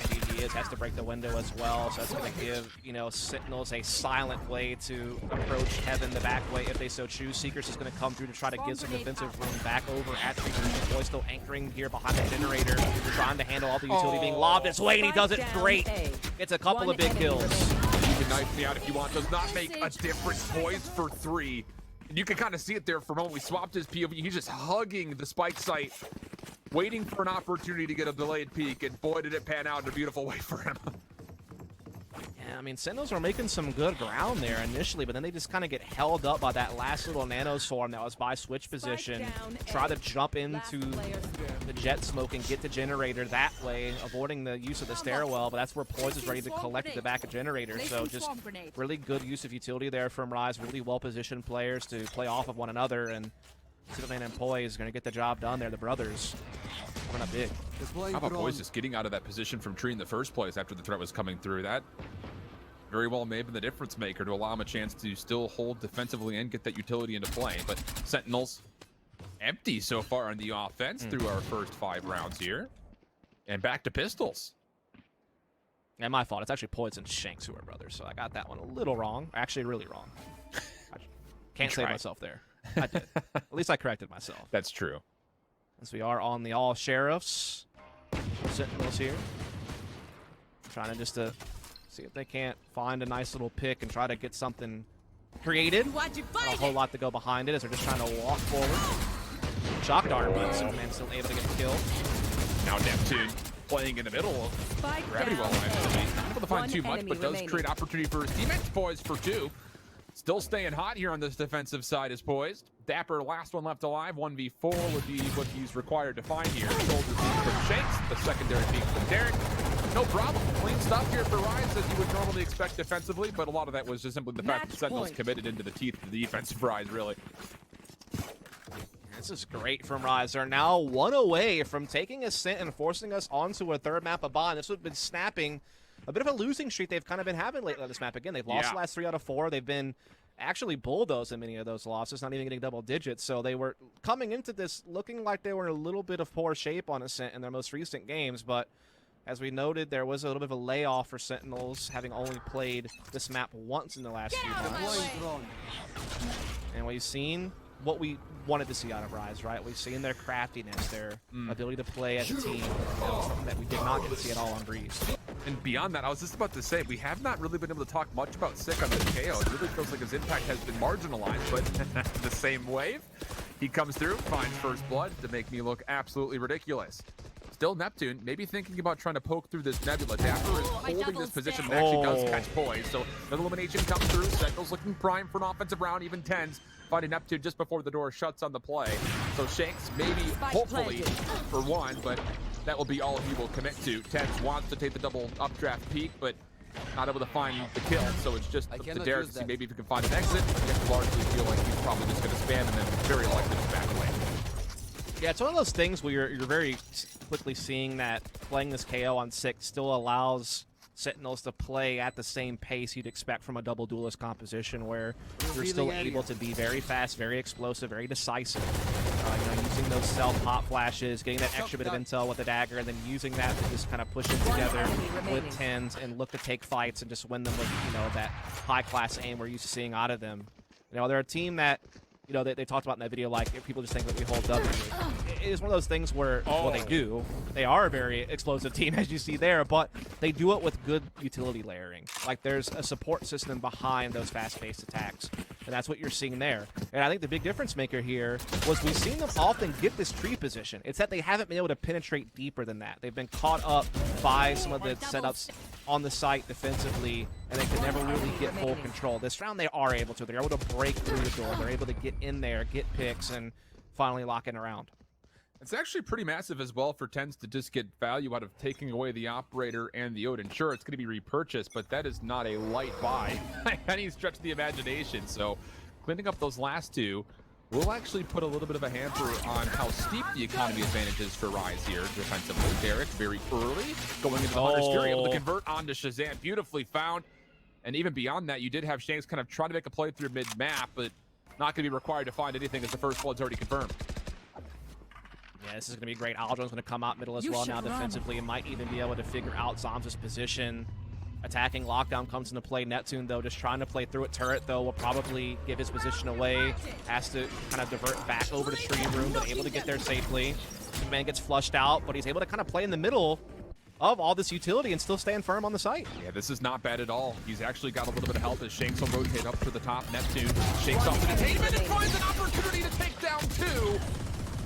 Indeed he is. Has to break the window as well, so that's going to give, you know, Sentinels a silent way to approach Heaven the back way if they so choose. Seekers is going to come through to try to get some defensive room back over at Tree. Boy still anchoring here behind the generator, trying to handle all the utility being lobbed its way, and he does it great. It's a couple of big kills. You can knife me out if you want. Does not make a difference. Poised for 3. And you can kind of see it there for a moment. We swapped his POV. He's just hugging the spike site, waiting for an opportunity to get a delayed peek, and boy, did it pan out in a beautiful way for him. Yeah, I mean, Sentinels were making some good ground there initially, but then they just kind of get held up by that last little nano swarm that was by switch position. Try to jump into the jet smoke and get the generator that way, avoiding the use of the stairwell, but that's where Poise is ready to collect at the back of generator. So just really good use of utility there from Rise. Really well-positioned players to play off of one another, and Superman and Poise going to get the job done there. The brothers coming up big. How about Poise just getting out of that position from Tree in the first place after the threat was coming through? That very well may have been the difference maker to allow him a chance to still hold defensively and get that utility into play. But Sentinels empty so far on the offense through our first 5 rounds here. And back to pistols. And my fault. It's actually Poise and Shanks who are brothers, so I got that one a little wrong. Actually, really wrong. I can't save myself there. I did. At least I corrected myself. That's true. As we are on the all sheriffs. Sentinels here. Trying to just see if they can't find a nice little pick and try to get something created. Not a whole lot to go behind it as they're just trying to walk forward. Shock dart, but Superman's still able to get the kill. Now Neptune playing in the middle of gravity well line. Not able to find too much, but does create opportunity for his teammates. Poised for 2. Still staying hot here on this defensive side is Poised. Dapper, last one left alive. 1v4 would be what he's required to find here. Shoulders from Shanks, the secondary peek from Derek. No problem. Clean stuff here for Rise as you would normally expect defensively, but a lot of that was just simply the fact that Sentinels committed into the teeth of the defensive Rise, really. This is great from Rise. They're now 1 away from taking a scent and forcing us onto a third map of Bond. This would have been snapping a bit of a losing streak they've kind of been having lately on this map. Again, they've lost the last 3 out of 4. They've been actually bulldozed in many of those losses, not even getting double digits. So they were coming into this looking like they were in a little bit of poor shape on Ascent in their most recent games, but as we noted, there was a little bit of a layoff for Sentinels, having only played this map once in the last few months. And we've seen what we wanted to see out of Rise, right? We've seen their craftiness, their ability to play as a team, something that we did not get to see at all on Breeze. And beyond that, I was just about to say, we have not really been able to talk much about Sick on this KO. It really feels like his impact has been marginalized, but the same wave. He comes through, finds first blood to make me look absolutely ridiculous. Still Neptune, maybe thinking about trying to poke through this nebula. Dapper is holding this position and actually does catch Poise. So an elimination comes through. Sentinels looking prime for an offensive round, even Tens. Finding Neptune just before the door shuts on the play. So Shanks maybe, hopefully, for 1, but that will be all he will commit to. Tens wants to take the double updraft peek, but not able to find the kill. So it's just up to Derek to see maybe if he can find an exit. I guess largely feel like he's probably just going to spam and then very likely to back away. Yeah, it's one of those things where you're very quickly seeing that playing this KO on 6 still allows Sentinels to play at the same pace you'd expect from a double duelist composition, where you're still able to be very fast, very explosive, very decisive. Using those self hot flashes, getting that extra bit of intel with the dagger, and then using that to just kind of push it together with Tens and look to take fights and just win them with that high class aim we're used to seeing out of them. They're a team that they talked about in that video, like, if people just think that we hold up. It is one of those things where, well, they do. They are a very explosive team, as you see there, but they do it with good utility layering. Like, there's a support system behind those fast-paced attacks, and that's what you're seeing there. And I think the big difference maker here was we've seen them often get this tree position. It's that they haven't been able to penetrate deeper than that. They've been caught up by some of the setups on the site defensively, and they can never really get full control. This round, they are able to. They're able to break through the door. They're able to get in there, get picks, and finally lock in a round. It's actually pretty massive as well for TenZ to just get value out of taking away the operator and the Odin. Sure, it's going to be repurchased, but that is not a light buy by any stretch of the imagination. So cleaning up those last two will actually put a little bit of a hamper on how steep the economy advantage is for Rise here. Defensively, Derek very early going into the Hunter's Fury, able to convert onto Shazam. Beautifully found. And even beyond that, you did have Shanks kind of try to make a play through mid-map, but not going to be required to find anything as the first blood's already confirmed. Yeah, this is going to be great. Aldron's going to come out middle as well now defensively and might even be able to figure out Zom's position. Attacking lockdown comes into play. Neptune, though, just trying to play through it. Turret, though, will probably give his position away. Has to kind of divert back over to Stream Room, but able to get there safely. Man gets flushed out, but he's able to kind of play in the middle of all this utility and still stand firm on the site. Yeah, this is not bad at all. He's actually got a little bit of help as Shanks will rotate up to the top. Neptune shakes off the detainment and finds an opportunity to take down two.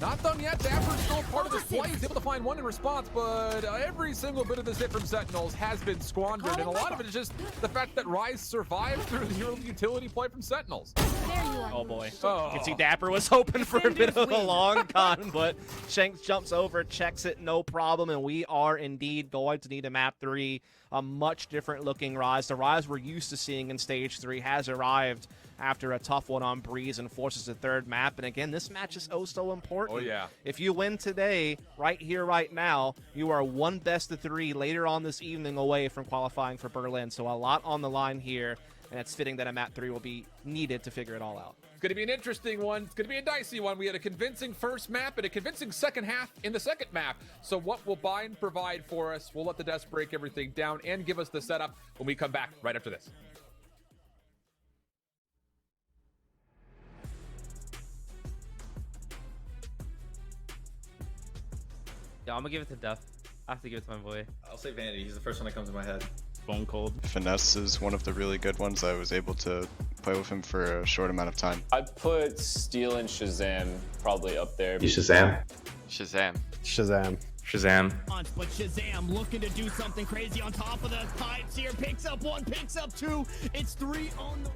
Not done yet. Dapper's still part of this play. He's able to find one in response, but every single bit of this hit from Sentinels has been squandered, and a lot of it is just the fact that Rise survived through the early utility play from Sentinels. Oh boy. Oh. You can see Dapper was hoping for a bit of a long con, but Shanks jumps over, checks it, no problem, and we are indeed going to need a map 3. A much different looking Rise. The Rise we're used to seeing in stage 3 has arrived after a tough one on Breeze and forces the third map. And again, this match is oh so important. Oh yeah. If you win today, right here, right now, you are one best of 3 later on this evening away from qualifying for Berlin. So a lot on the line here, and it's fitting that a map 3 will be needed to figure it all out. It's going to be an interesting one. It's going to be a dicey one. We had a convincing first map and a convincing second half in the second map. So what will Bind provide for us? We'll let the desk break everything down and give us the setup when we come back right after this. Yeah, I'm gonna give it to Duff. I have to give it to my boy. I'll say Vanity. He's the first one that comes to my head. Bone Cold. Finesse is one of the really good ones. I was able to play with him for a short amount of time. I'd put Steel and Shazam probably up there. Shazam. Shazam. Shazam. Shazam. But Shazam looking to do something crazy on top of the pipes here. Picks up one, picks up two. It's 3 on the...